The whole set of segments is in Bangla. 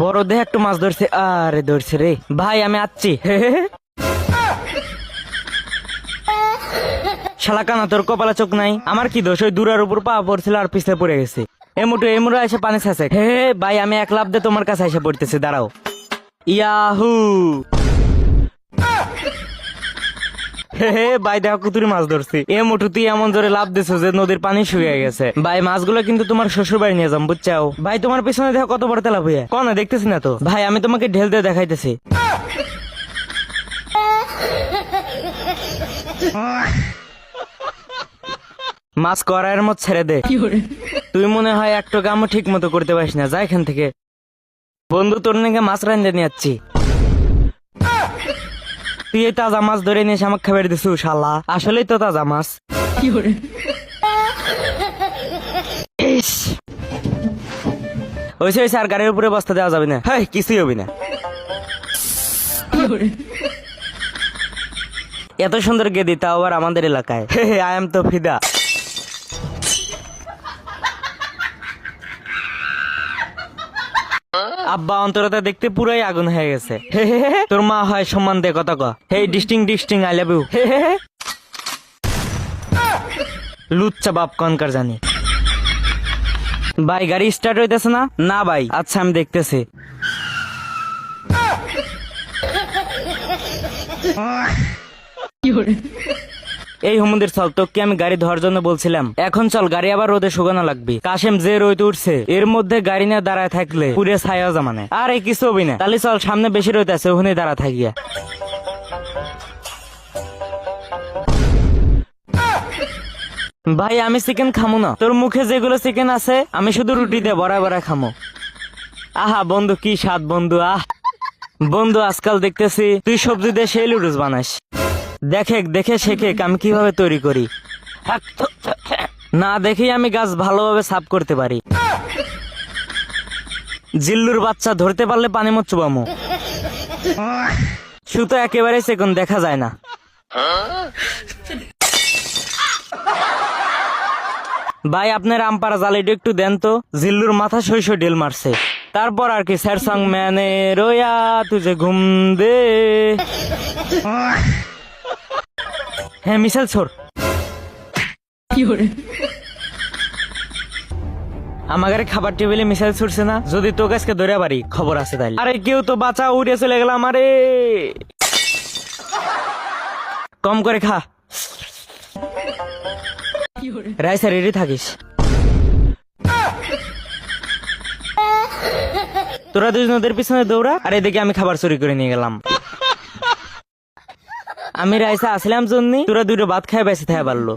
বড় দেহ একটু মাছ ধরছে, আরে ধরছে রে ভাই, আমি আসছি। শালা কানা, তোর কপালে চোখ নাই? আমার কি দোষ? ওই দূরের উপর পা পড়ছিল আর পিছলে পড়ে গেছে। এমুটো এসে পানি ছাছে। হে ভাই, আমি এক লাফ দিয়ে তোমার কাছে এসে পড়তেছি, দাঁড়াও। ইয়াহু! হে ভাই, দেখো কুতুরি মাছ ধরছি। এমুটো তুই এমন জোরে লাফ দিছো যে নদীর পানি শুকিয়ে গেছে। ভাই, মাছগুলো কিন্তু তোমার শ্বশুর বাড়ি নিয়ে যাম, বুঝছাও? ভাই, তোমার পিছনে দেখো কত বড় তেলা ভুইয়া। কোন দেখতেছি না তো ভাই, আমি তোমাকে ঢেল দিয়ে দেখাইতেছি। মাছ করার মত ছেড়ে দে। তুই মনে হয় একটু কামও ঠিক মতো করতে পারিস না, যা এখান থেকে। বন্ধু, তোর নাকি মাছ রান্ধে নিয়ে যাচ্ছি। তুই এই তাজা মাছ ধরে নিয়ে এসে আমাকে খাবার দিছু শালা। আসলেই তো তাজা মাছ। ওইসে আর গাড়ির উপরে বস্তা দেওয়া যাবে না। হ্যাঁ, কিছুই হবে না। এত সুন্দর গেদি, তাও আবার আমাদের এলাকায়। আই এম তো ফিদা। আব্বা অন্তরতা দেখতে পুরাই আগুন হয়ে গেছে। তোর মা হয় সম্মান দে কথা ক। হে ডিস্টিং আই লাভ ইউ। লুচ্চা বাপ কনকার জানি। ভাই, গাড়ি স্টার্ট হইতেছে না? না ভাই। আচ্ছা, আমি দেখতেছি। এই হুমুন্দির চল, তোকে আমি গাড়ি ধোয়ার জন্য বলছিলাম। এখন চল, গাড়ি আবার রোদে শুকানো লাগবে। কাশেম যে রোদ উঠছে, এর মধ্যে গাড়ি নিয়ে দাঁড়ায় থাকলে পুরে ছায়া জামানে। আরে কিছু হবি না। তাহলে চল, সামনে বেশি রোদ আছে, ওখানে দাঁড়া থাকিয়া। ভাই, আমি চিকেন খামো না। তোর মুখে যেগুলো চিকেন আছে, আমি শুধু রুটি দিয়ে বড়া বড়া খামো। আহা বন্ধু, কি স্বাদ বন্ধু। বন্ধু, আজকাল দেখতেছি তুই সবজি দিয়ে সেই লুডুস বানাস। দেখে শেখে আমি কিভাবে তৈরি করি। না দেখেই আমি গাছ ভালোভাবে সাফ করতে পারি। জিল্লুর বাচ্চা, ধরতে পারলে পানি মত চুবামো। সুতো একেবারে সেকন দেখা যায় না। ভাই, আপনার আমপারা জালিটা একটু দেন তো। জিল্লুর মাথা শৈশ ডেল মারছে। তারপর আর কি, স্যার সং ম্যানে রোয়া তুঝে ঘুম দে। হ্যাঁ, মিসাইল ছোড়। আমাদের খাবার টেবিলে মিসাইল ছুটছে না? যদি তো গাছকে ধরে পারি, খবর আছে তাইলে। আরে কেউ তো বাঁচা, উড়ে চলে গেলাম। আরে কম করে খা। রাইসা রেডি থাকিস। তোরা দুজন ওদের পিছনে দৌড়া, আর এদিকে আমি খাবার চুরি করে নিয়ে গেলাম। আমি রাইসা আসলাম জন্যই তোরা দুটো ভাত খাই বেঁচে থাকা পারলো।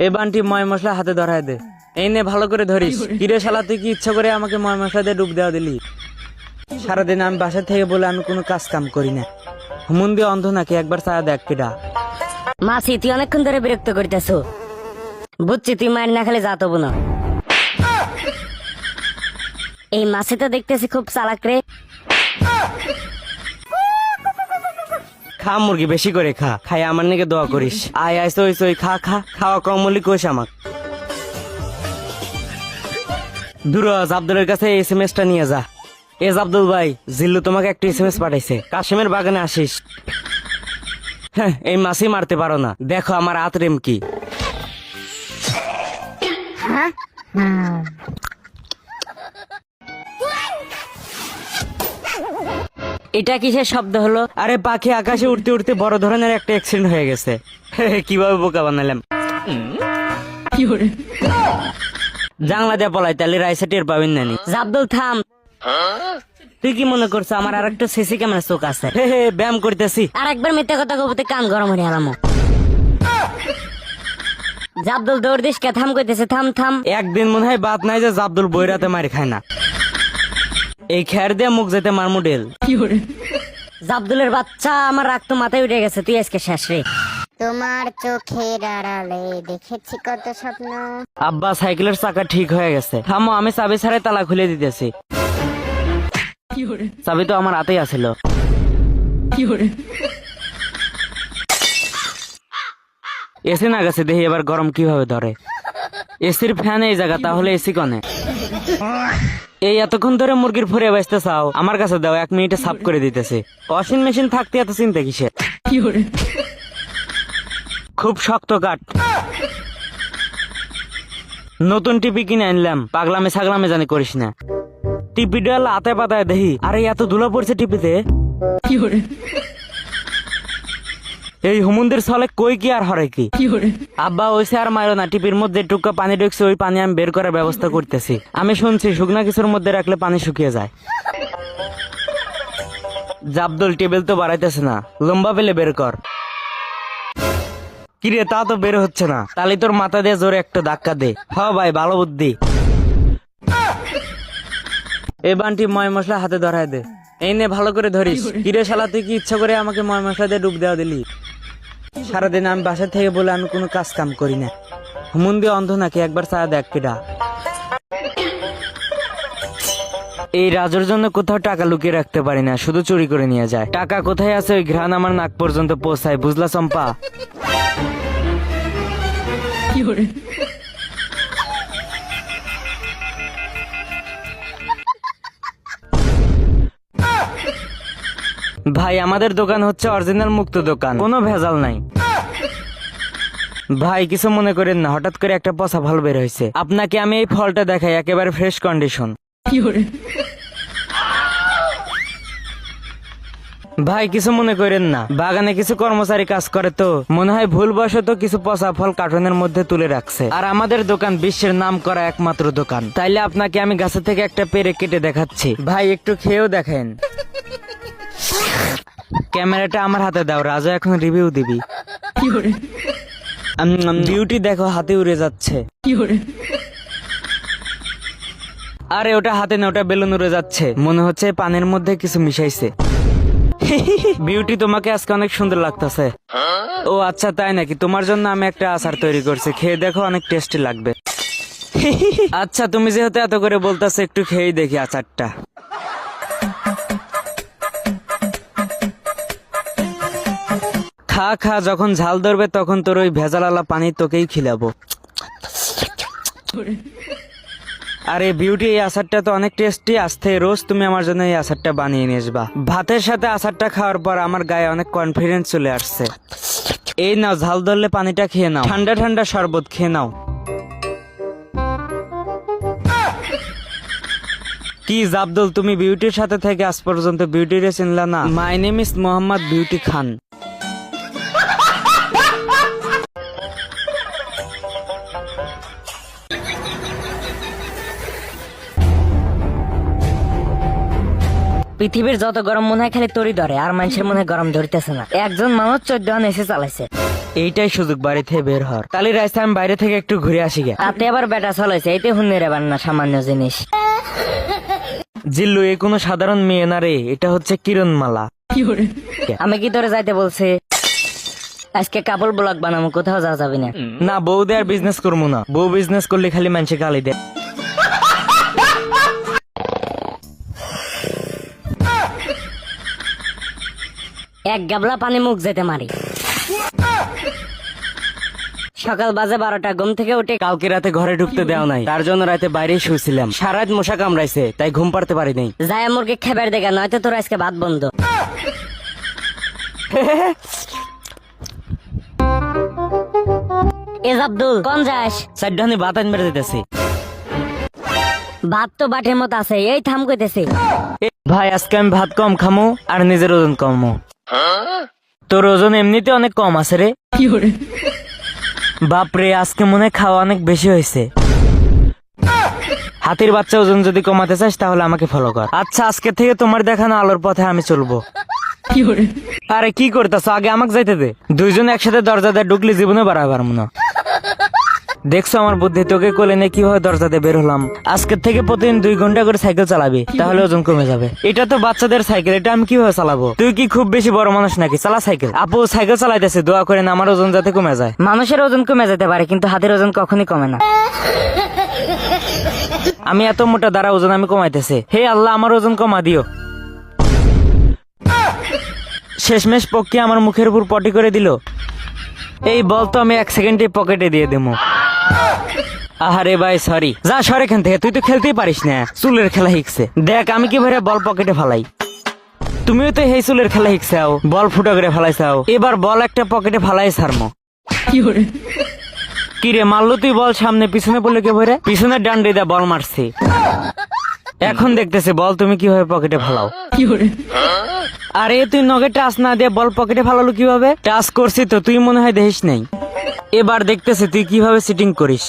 এ বান্টি, ময় মশলা হাতে ধরায় দে। এই নে, ভালো করে ধরিস। কিরে শালা, তুই কি ইচ্ছা করে আমাকে ময় মশলা দিয়ে ডুব দেওয়া দিলি? সারাদিন আমি বাসা থেকে বলে আমি কোনো কাজ কাম করি না। হুমুন দিয়ে অন্ধ নাকি? একবার চা দেখ কিডা। মাসি, তুই অনেকক্ষণ ধরে বিরক্ত করিতেছ। বুঝছি তুই মায়ের না খেলে যাত না। এই মাসি তো দেখতেছি খুব চালাক রে। খা মুরগি, বেশি করে খা। খাই আমার নাকি দোয়া করিস। আয় আয়, সই খা। খাওয়া কমলি কোষ আমাক। দুরাজ, আব্দুলের কাছে SMS টা নিয়ে যা। আব্দুল ভাই, জিল্লু তোমাকে একটা SMS পাঠাইছে। কাশিমের বাগানে আসিস। হ্যাঁ, এই মাছই মারতে পারো না। দেখো আমার আতরেম কি। এটা কিসের শব্দ হলো? আরে পাখি আকাশে উঠতে উঠতে বড় ধরনের একটা অ্যাক্সিডেন্ট হয়ে গেছে। কিভাবে বোকা বানালাম। জানলা দিয়ে পলাই, তাহলে রাইসা টের পাবেন নানি। আব্দুল থাম। তুই কি মনে করছো আমার আর একটা সিসি ক্যামেরা চোখ আছে? ব্যায়াম করতেছি। আর একবার মিথ্যা কথা কবতে কান গরম হয়ে আলামো। জাবদুল দৌড় দিস কে? থাম কইতেছে, থাম। একদিন মনে হয় বাদ নাই যে জাবদুল বইরাতে মারি খায় না। এই খের দিয়ে মুখ যেতে মার মডেল। জাবদুলের বাচ্চা, আমার রাগ তো মাথায় উঠে গেছে। তুই আজকে শেষ রে। তোমার চোখের আড়ালে দেখেছি কত স্বপ্ন। আব্বা, সাইকেলের চাকা ঠিক হয়ে গেছে। থামো, আমি চাবি ছাড়াই তালা খুলে দিতেছি। চাবি তো আমার হাতেই আছিল। এসি না গেছে, দেখি এবার গরম কিভাবে ধরে। এসির ফ্যান এই জায়গা, তাহলে এসি কনে? এই এতক্ষণ ধরে মুরগির ফুরে বাঁচতে চাও, আমার কাছে দাও, 1 মিনিটে সাফ করে দিতেছে। ওয়াশিং মেশিন থাকতে এত চিন্তা কিসের? খুব শক্ত কাঠ। নতুন টিপি কিনে আনলাম, পাগলামে ছাগলামে জানি করিস না। টিপি ডাল হাতে পাতায় দেখি, আরে এত ধুলো পড়ছে টিপিতে। এই হুমুন্দের ছলে কই কি আর হরে কি? আব্বা ওইসে আর মারো না, টিপির মধ্যে টুকা পানি ঢুকছে, ওই পানি আমি বের করার ব্যবস্থা করতেছি। আমি শুনছি শুকনা কিছুর মধ্যে রাখলে পানি শুকিয়ে যায়। জাবদুল টেবিল তো বাড়াইতেছে না, লম্বা পেলে বের কর। কিরে তা তো বের হচ্ছে না, তাহলে তোর মাথা দিয়ে জোরে একটা ধাক্কা দে। হ ভাই, ভালো বুদ্ধি। এই বান্টি ময় মশলা হাতে ধরায় দে। এই নে ভালো করে ধরিস। কিরে শালা, তুই কি ইচ্ছা করে আমাকে ময় মশলা দিয়ে ডুব দেওয়া দিলি? সারাদিন আমি বাসা থেকে বলে আমি কোনো কাজ কাম করি না। হুমুন দিয়ে অন্ধ নাকি, একবার ছায়া দেখ কিডা। এই রাজুর জন্য কোথাও টাকা লুকিয়ে রাখতে পারি না, শুধু চুরি করে নিয়ে যায়। টাকা কোথায় আছে ওই ঘ্রাণ আমার নাক পর্যন্ত পৌঁছায়, বুঝলা চম্পা? ভাই আমাদের দোকান হচ্ছে অরিজিনাল মুক্ত দোকান, কোনো ভেজাল নাই। ভাই কিছু মনে করেন না, হঠাৎ করে একটা পচা ফল বের হয়েছে, আপনাকে আমি এই ফলটা দেখাই, একেবারে ফ্রেশ কন্ডিশন। ভাই কিছু মনে করেন না, বাগানে কিছু কর্মচারী কাজ করে তো মনে হয় ভুলবশত কিছু পচা ফল কার্টনের মধ্যে তুলে রাখছে। আর আমাদের দোকান বিশ্বের নাম করা একমাত্র দোকান। তাইলে আপনাকে আমি গাছে থেকে একটা পেরে কেটে দেখাচ্ছি, ভাই একটু খেয়েও দেখেন। ক্যামেরাটা আমার হাতে দাও, রাজা এখন রিভিউ দিবি। বিউটি দেখো, হাতে উড়ে যাচ্ছে। আরে ওটা হাতে না, ওটা বেলুন উড়ে যাচ্ছে, মনে হচ্ছে পানির মধ্যে কিছু মিশাইছে। বিউটি তোমাকে আজকে অনেক সুন্দর লাগতেছে। ও আচ্ছা তাই নাকি, তোমার জন্য আমি একটা আচার তৈরি করছি, খেয়ে দেখো, অনেক টেস্টি লাগবে। আচ্ছা তুমি যেহেতু এত করে বলতেছো, একটু খেয়েই দেখি আচারটা। খা খা, যখন ঝাল ধরবে তখন তোর ওই ভেজালালা পানি তোকেই খিলাবো। আরে বিউটি, এই আচারটা তো অনেক টেস্টি, আসতে রোজ তুমি আমার জন্য এই আচারটা বানিয়ে নিয়ে আসবা। ভাতের সাথে আচারটা খাওয়ার পর আমার গায়ে অনেক কনফিডেন্স চলে আসছে। এই নাও, ঝাল ধরলে পানিটা খেয়ে নাও, ঠান্ডা ঠান্ডা শরবত খেয়ে নাও। কি জাবদুল, তুমি বিউটির সাথে থেকে আজ পর্যন্ত বিউটিরে চিনলা না? My name is Mohammad Beauty Khan. পৃথিবীর যত গরম মনে হয় খালি তরি ধরে, আর মানুষের মনে হয় গরম ধরতেছে না। একজন মানুষ 14 এসে চালাইছে। এইটাই সুযোগ বাড়ি থেকে বের হওয়ার। তাহলে রাস্তায় আমি বাইরে থেকে একটু ঘুরে আসি গে। তাতে আবার বেটা চালাইছে, এইতে হুন্নের এবার না সামান্য জিনিস। জিল্লু, এ কোনো সাধারণ মেয়ে না রে, এটা হচ্ছে কিরণমালা। আমি কি তোরে যাইতে বলছি? আজকে কাপড় ব্লগ বানাবো, কোথাও যাওয়া যাবে না। না, বউ দেয়ার বিজনেস করবো না, বউ বিজনেস করলে খালি মানুষে গালি দেয়। এক গাবলা পানি মুখ যেতে মারি। সকাল বাজে 12টা, ঘুম থেকে উঠে কালকে রাতে ঘরে ঢুকতে দেওয়া নাই, তার জন্য রাতে বাইরেই শুয়েছিলাম। সারাত মশা কামড়াইছে, তাই ঘুম পাড়তে পারি নাই। যায় মুরগি খেবার দেখা, নয়তো তোর আজকে ভাত বন্ধ। এজ আব্দুল, কোন যাস? সাইডানে ভাত আনবে দিতেছি। ভাত তো বাটের মতো আছে, এই থাম কইতেছি। ভাই আজকে আমি ভাত কম খামো আর নিজের ওজন কমো। তোর ওজন এমনিতে অনেক কম আছে রে। বাপরে, আজকে মনে হয় খাওয়া অনেক বেশি হয়েছে। হাতির বাচ্চা ওজন যদি কমাতে চাস তাহলে আমাকে ফলো কর। আচ্ছা, আজকে থেকে তোমার দেখানো আলোর পথে আমি চলবো। আরে কি করতেছ, আগে আমাকে যাইতে দে। দুইজন একসাথে দরজা দিয়ে ঢুকলে জীবনে বাড়ায় পারবো না। দেখছো আমার বুদ্ধি, তোকে কোলে নিয়ে কিভাবে দরজাতে বের হলাম। আজকের থেকে প্রতিদিন 2 ঘন্টা করে সাইকেল চালাবি, তাহলে ওজন কমে যাবে। এটা তো বাচ্চাদের সাইকেল, এটা আমি কিভাবে চালাবো? তুই কি খুব বেশি বড় মানুষ নাকি? চালা সাইকেল। আপু সাইকেল চালাইতেছে, দোয়া করেন আমার ওজন যাতে কমে যায়। মানুষের ওজন কমে যেতে পারে, কিন্তু হাতের ওজন কখনই কমে না। আমি এত মোটা, দ্বারা ওজন আমি কমাইতেছে। হে আল্লাহ, আমার ওজন কমা দিও। শেষমেশ পক্ষে আমার মুখের উপর পটি করে দিল। এই বল তো আমি 1 সেকেন্ডে পকেটে দিয়ে দেবো। আহারে ভাই সরি, যা সর এখান থেকে, তুই তো খেলতেই পারিস না, চুলের খেলা শিখছে। দেখ আমি কি ভরে বল পকেটে ফালাই, তুমিও তো এই চুলের খেলা শিখছাও, বল ফুটো করে ফালাইছাও, এবার বল একটা পকেটে ফালাই ছাড়মো। কি রে মারলো তুই বল, সামনে পিছনে পড়লে কে ভরে, পিছনের ডান্ডে দা বল মারছি, এখন দেখতেছে বল তুমি কিভাবে পকেটে ফালাও। আরে তুই নগে টাচ না দিয়ে বল পকেটে ফালালো কিভাবে, টাচ করছি তো, তুই মনে হয় দেখিস নাই। এবার দেখতেছে তুই কিভাবে সিটিং করিস,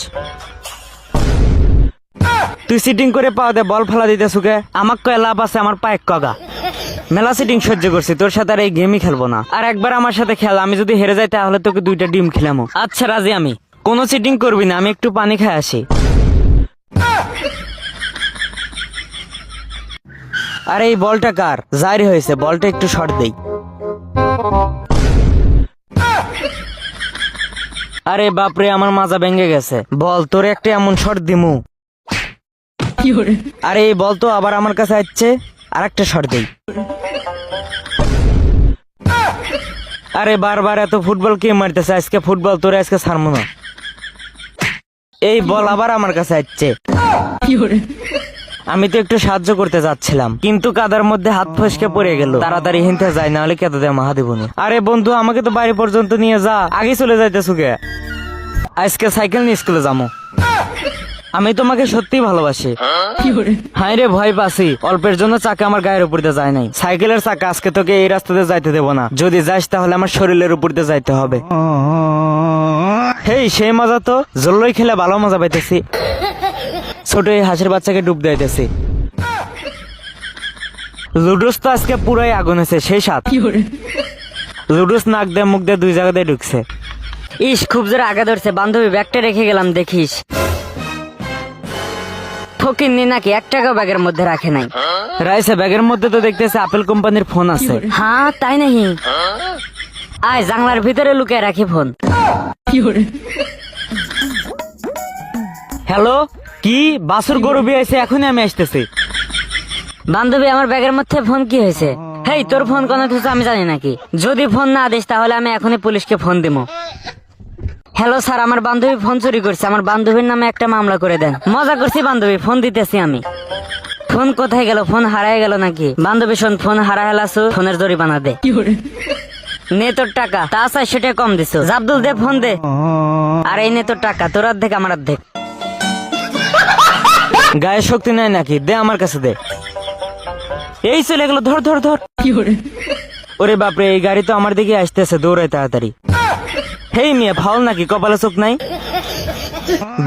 তুই সিটিং করে পাও দে বল ফালা দিতে সুকে, আমার কয় লাভ আছে, আমার পায়ে কগা, মেলা সিটিং সহ্য করছি, তোর সাথে আর এই গেমই খেলবো না, আর একবার আমার সাথে খেল, আমি যদি হেরে যাই তাহলে তোকে 2টা ডিম খেলামো। আচ্ছা রাজি আমি, কোনো সিটিং করবি না, আমি একটু পানি খাই আসি। আরে এই বলটা কার, জারি হয়েছে, বলটা একটু শর্ট দেই। আরে বাপরে আমার মাজা ভেঙে গেছে, বল তোর একটা এমন শর্ট দিমু। আরে এই বল তো আবার আমার কাছে আসছে, আর একটা শর্ট দেই। আরে বারবার এত ফুটবল কে মারতেছে, আজকে ফুটবল তোরে আজকে ছাড়বো না। এই বল আবার আমার কাছে আসছে, আমি তো একটু সাহায্য করতে যাচ্ছিলাম, কিন্তু কাদার মধ্যে হাত ফসকে পড়ে গেল, তাড়াতাড়ি হিনতে যাই, না হলে কেটে দেয় মাহা দেবনি। আরে বন্ধু আমাকে তো বাড়ি পর্যন্ত নিয়ে যা, আগে চলে যাইতেছু কে, আজকে সাইকেল নিয়ে স্কুলে যাবো। আমি তোমাকে সত্যি ভালোবাসি। হাই রে ভয় পাচ্ছি, অল্পের জন্য চাকা আমার গায়ের উপর দিয়ে যায় নাই, সাইকেলের চাকা আজকে তোকে এই রাস্তাতে যাইতে দেবো না, যদি যাস তাহলে আমার শরীরের উপর দিয়ে যাইতে হবে। হেই সেই মজা তো, জল্লই খেলে ভালো মজা পাইতেছি, ছোট এই হাঁসের বাচ্চাকে ডুব দিতেছি। লুডুস তো আজকে পুরাই আগুন আছে, সেই সাত লুডুস নাক দিয়ে মুখ দিয়ে 2 জায়গাতে ঢুকছে। ইস খুব জোরে আগা ধরছে, বান্ধবী ব্যাগটা রেখে গেলাম দেখিস। ফকিন্নি নাকি 1 টাকাও ব্যাগের মধ্যে রাখে নাই। রাইসে ব্যাগের মধ্যে তো দেখতেছে আপেল কোম্পানির ফোন আছে। হ্যাঁ তাই নাকি, আয় জানলার ভিতরে লুকিয়ে রাখি ফোন। হ্যালো, কি বাসুর গরু বিয়েছে, এখনই আমি আসতেছি। বান্ধবী আমার ব্যাগের মধ্যে ফোন কি হয়েছে? হেই তোর ফোন কোন হচ্ছে আমি জানি নাকি, যদি ফোন না দিস তাহলে আমি এখনই পুলিশকে ফোন দিব। হ্যালো স্যার, আমার বান্ধবী ফোন চুরি করছে, আমার বান্ধবীর নামে একটা মামলা করে দেন। মজা করছি বান্ধবী, ফোন দিতেছি আমি। ফোন কোথায় গেল, ফোন হারায় গেল নাকি? বান্ধবী শোন, ফোন হারা হেলাছো, ফোনের জরিমানা দে। নে তোর টাকা, তা 400 টাকা কম দিছো। আব্দুল দে ফোন দে। আর এই নে তোর টাকা, তোর অর্ধেক আমার অর্ধেক। গায়ে শক্তি নাই নাকি, দে আমার কাছে দে। এই চলে গেল, ধর ধর ধর। ওরে বাপরে, এই গাড়ি তো আমার দিকে আসতেছে, দৌড়াই তাড়াতাড়ি। হেই মিয়া ফাউল নাকি, কপালে চোখ নাই?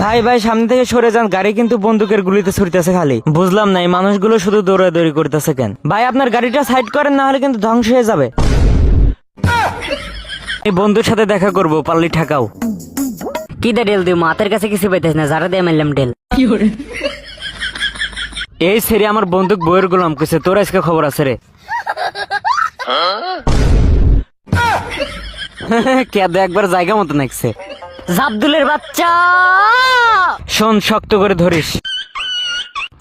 ভাই ভাই সামনে থেকে সরে যান, গাড়ি কিন্তু বন্দুকের গুলিতে ছুটতেছে খালি। বুঝলাম না এই মানুষগুলো শুধু দৌড়াদৌড়ি করতেছে কেন? ভাই আপনার গাড়িটা সাইড করেন, না হলে কিন্তু ধ্বংস হয়ে যাবে। এই বন্ধুর সাথে দেখা করবো, পাল্লি ঠাকাও। কি দে ডেল দিও, মাতের কাছে কিছু পাইতেছ না, যারা দিয়ে মারলাম ডেল। এই সেরে আমার বন্দুক বইয়ের গোলাম কইছে, তোর আজকে খবর আছে রে। কেদ একবার জায়গা মতো নাকছে। আব্দুলের বাচ্চা শোন, শক্ত করে ধরিস।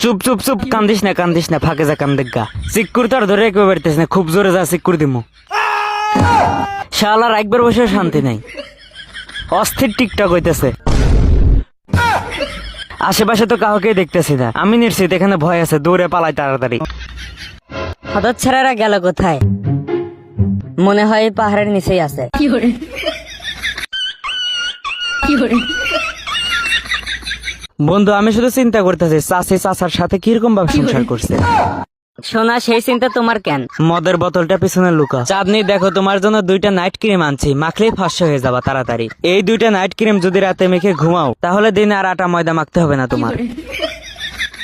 চুপ চুপ চুপ, কান্দিস না কান্দিস না, ফাঁকে যা কান্দেক গা। চিক্কুর তো আর ধরে একবার বাড়িতেছ না, খুব জোরে যা চিক্কুর দিমু। শালার একবার বসে শান্তি নাই, অস্থির টিকটক হইতেছে। আশেপাশে তো কাউকে দেখতেছি না, আমি নিশ্চিত এখানে ভয় আছে, দৌড়ে পালাই তাড়াতাড়ি। হঠাৎ ছেড়ারা গেল কোথায়? মনে হয় এই পাহাড়ের নিচেই আছে। বন্ধু আমি শুধু চিন্তা করতেছি, চাষি চাষার সাথে কিরকম ভাবে সংসার করছে। সোনা, সেই চিন্তা তোমার কেন? মদের বোতলটা পিছনে লুকা। চাঁদনি দেখো, তোমার জন্য 2টা নাইট ক্রিম আনছি, মাখলেই ফর্সা হয়ে যাবা তাড়াতাড়ি। এই 2টা নাইট ক্রিম যদি রাতে মেখে ঘুমাও, তাহলে দিনে আর আটা ময়দা মাখতে হবে না তোমার।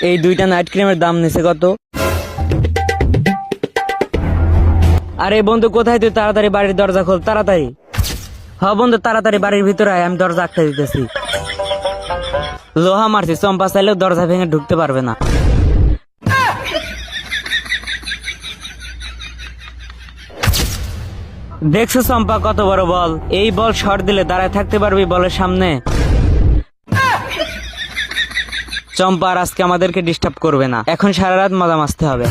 এই 2টা নাইট ক্রিমের দাম নিছে কত? আরে বন্ধু কোথায় তুই? তাড়াতাড়ি বাড়ির দরজা খোল, তাড়াতাড়ি। হ বন্ধু তাড়াতাড়ি বাড়ির ভিতরে আয়, আমি দরজা আটকে দিতেছি। লোহা মারছি, চম্পা চাইলেও দরজা ভেঙে ঢুকতে পারবে না। দেখছো চম্পা কত বড় বল, এই বল শর্ট দিলে দাঁড়ায় থাকতে পারবি বলের সামনে? চম্পা আর আজকে আমাদেরকে ডিস্টার্ব করবে না, এখন সারা রাত মজা মারতে হবে।